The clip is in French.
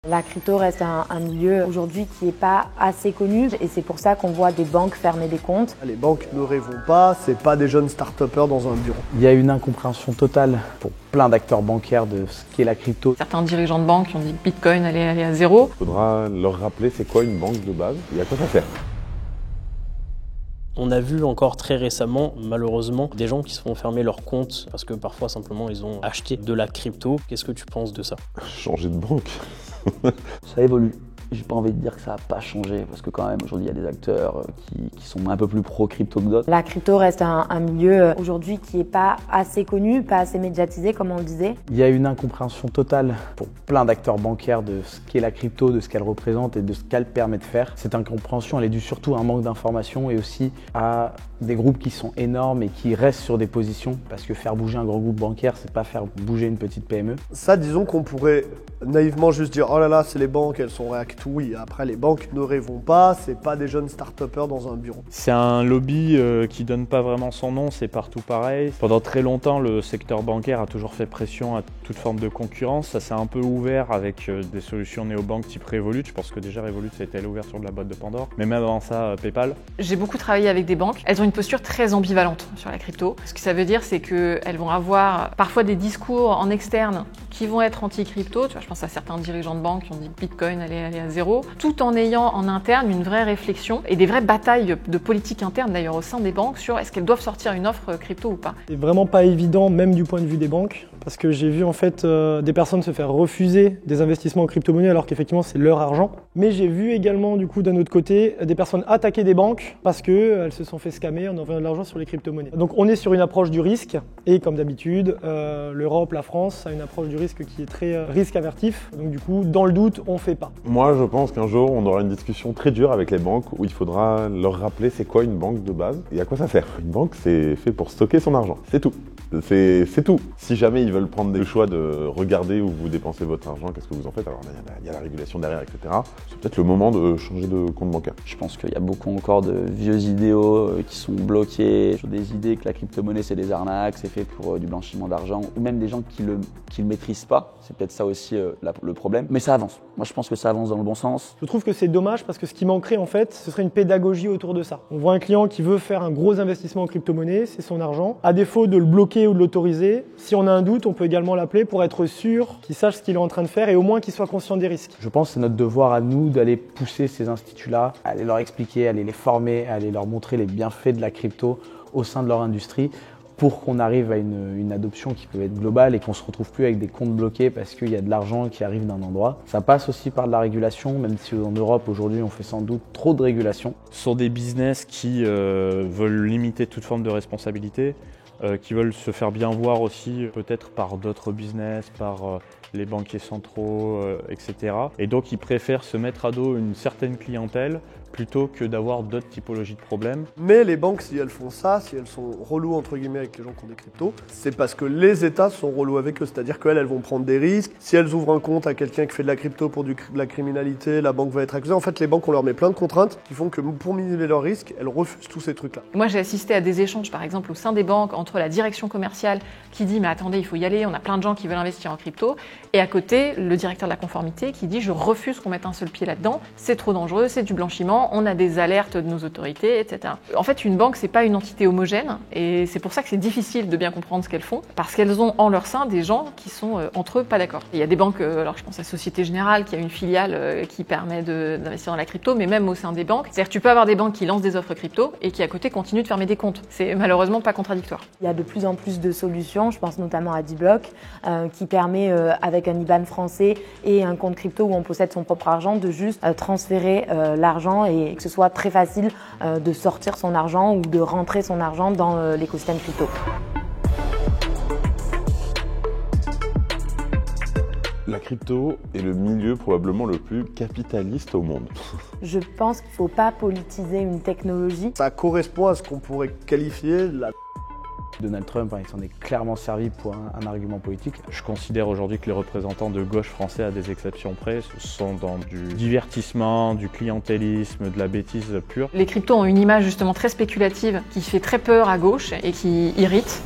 La crypto reste un milieu aujourd'hui qui n'est pas assez connu et c'est pour ça qu'on voit des banques fermer des comptes. Les banques ne rêvons pas, c'est pas des jeunes start-upers dans un bureau. Il y a une incompréhension totale pour plein d'acteurs bancaires de ce qu'est la crypto. Certains dirigeants de banques ont dit que Bitcoin allait aller à zéro. Il faudra leur rappeler c'est quoi une banque de base et à quoi ça sert. On a vu encore très récemment, malheureusement, des gens qui se font fermer leur compte parce que parfois simplement ils ont acheté de la crypto. Qu'est-ce que tu penses de ça? Changer de banque. Ça évolue. J'ai pas envie de dire que ça n'a pas changé parce que quand même aujourd'hui il y a des acteurs qui sont un peu plus pro-crypto que d'autres. La crypto reste un milieu aujourd'hui qui n'est pas assez connu, pas assez médiatisé comme on le disait. Il y a une incompréhension totale pour plein d'acteurs bancaires de ce qu'est la crypto, de ce qu'elle représente et de ce qu'elle permet de faire. Cette incompréhension elle est due surtout à un manque d'information et aussi à des groupes qui sont énormes et qui restent sur des positions parce que faire bouger un grand groupe bancaire c'est pas faire bouger une petite PME. Ça, disons qu'on pourrait naïvement juste dire oh là là, c'est les banques, elles sont réactives. Oui, après les banques ne rêvons pas, c'est pas des jeunes start-upers dans un bureau. C'est un lobby qui donne pas vraiment son nom, c'est partout pareil. Pendant très longtemps, le secteur bancaire a toujours fait pression à toute forme de concurrence. Ça s'est un peu ouvert avec des solutions néobanques type Revolut. Je pense que déjà Revolut c'était l'ouverture de la boîte de Pandore, mais même avant ça, PayPal. J'ai beaucoup travaillé avec des banques. Elles ont une posture très ambivalente sur la crypto. Ce que ça veut dire, c'est qu'elles vont avoir parfois des discours en externe qui vont être anti-crypto. Tu vois, je pense à certains dirigeants de banques qui ont dit que Bitcoin allait aller à zéro, tout en ayant en interne une vraie réflexion et des vraies batailles de politique interne d'ailleurs au sein des banques sur est-ce qu'elles doivent sortir une offre crypto ou pas. C'est vraiment pas évident, même du point de vue des banques, parce que j'ai vu en fait des personnes se faire refuser des investissements en crypto-monnaie alors qu'effectivement c'est leur argent. Mais j'ai vu également du coup d'un autre côté des personnes attaquer des banques parce qu'elles se sont fait scammer en envoyant de l'argent sur les crypto-monnaies. Donc on est sur une approche du risque et comme d'habitude, l'Europe, la France a une approche du risque qui est très risque avertif. Donc du coup, dans le doute, on fait pas. Moi je pense qu'un jour on aura une discussion très dure avec les banques où il faudra leur rappeler c'est quoi une banque de base et à quoi ça sert. Une banque c'est fait pour stocker son argent, c'est tout. C'est tout. Si jamais ils veulent prendre le choix de regarder où vous dépensez votre argent, qu'est-ce que vous en faites? Alors il y a la régulation derrière, etc. C'est peut-être le moment de changer de compte bancaire. Je pense qu'il y a beaucoup encore de vieux idéaux qui sont bloqués sur des idées que la crypto-monnaie c'est des arnaques, c'est fait pour du blanchiment d'argent, ou même des gens qui le maîtrisent pas. C'est peut-être ça aussi le problème. Mais ça avance. Moi je pense que ça avance dans le bon sens. Je trouve que c'est dommage parce que ce qui manquerait en fait, ce serait une pédagogie autour de ça. On voit un client qui veut faire un gros investissement en crypto-monnaie, c'est son argent. À défaut de le bloquer ou de l'autoriser, si on a un doute, on peut également l'appeler pour être sûr qu'il sache ce qu'il est en train de faire et au moins qu'il soit conscient des risques. Je pense que c'est notre devoir à nous d'aller pousser ces instituts-là, aller leur expliquer, aller les former, aller leur montrer les bienfaits de la crypto au sein de leur industrie pour qu'on arrive à une adoption qui peut être globale et qu'on ne se retrouve plus avec des comptes bloqués parce qu'il y a de l'argent qui arrive d'un endroit. Ça passe aussi par de la régulation, même si en Europe aujourd'hui on fait sans doute trop de régulation. Ce sont des business qui veulent limiter toute forme de responsabilité, qui veulent se faire bien voir aussi peut-être par d'autres business, par les banquiers centraux, etc. Et donc ils préfèrent se mettre à dos une certaine clientèle plutôt que d'avoir d'autres typologies de problèmes. Mais les banques, si elles font ça, si elles sont reloues entre guillemets avec les gens qui ont des cryptos, c'est parce que les États sont relous avec eux. C'est-à-dire qu'elles, elles vont prendre des risques. Si elles ouvrent un compte à quelqu'un qui fait de la crypto pour de la criminalité, la banque va être accusée. En fait, les banques, on leur met plein de contraintes qui font que pour minimiser leurs risques, elles refusent tous ces trucs-là. Moi, j'ai assisté à des échanges, par exemple, au sein des banques, entre la direction commerciale qui dit « mais attendez, il faut y aller, on a plein de gens qui veulent investir en crypto », et à côté, le directeur de la conformité qui dit « je refuse qu'on mette un seul pied là-dedans, c'est trop dangereux, c'est du blanchiment, on a des alertes de nos autorités, etc. » En fait, une banque, c'est pas une entité homogène, et c'est pour ça que c'est difficile de bien comprendre ce qu'elles font, parce qu'elles ont en leur sein des gens qui sont entre eux pas d'accord. Il y a des banques, alors je pense à Société Générale, qui a une filiale qui permet d'investir dans la crypto, mais même au sein des banques, c'est-à-dire que tu peux avoir des banques qui lancent des offres crypto et qui à côté continuent de fermer des comptes. C'est malheureusement pas contradictoire. Il y a de plus en plus de solutions, je pense notamment à D-Block, qui permet avec un IBAN français et un compte crypto où on possède son propre argent de juste transférer l'argent et que ce soit très facile de sortir son argent ou de rentrer son argent dans l'écosystème crypto. La crypto est le milieu probablement le plus capitaliste au monde. Je pense qu'il ne faut pas politiser une technologie. Ça correspond à ce qu'on pourrait qualifier la... Donald Trump, il s'en est clairement servi pour un argument politique. Je considère aujourd'hui que les représentants de gauche français, à des exceptions près, sont dans du divertissement, du clientélisme, de la bêtise pure. Les cryptos ont une image justement très spéculative qui fait très peur à gauche et qui irrite.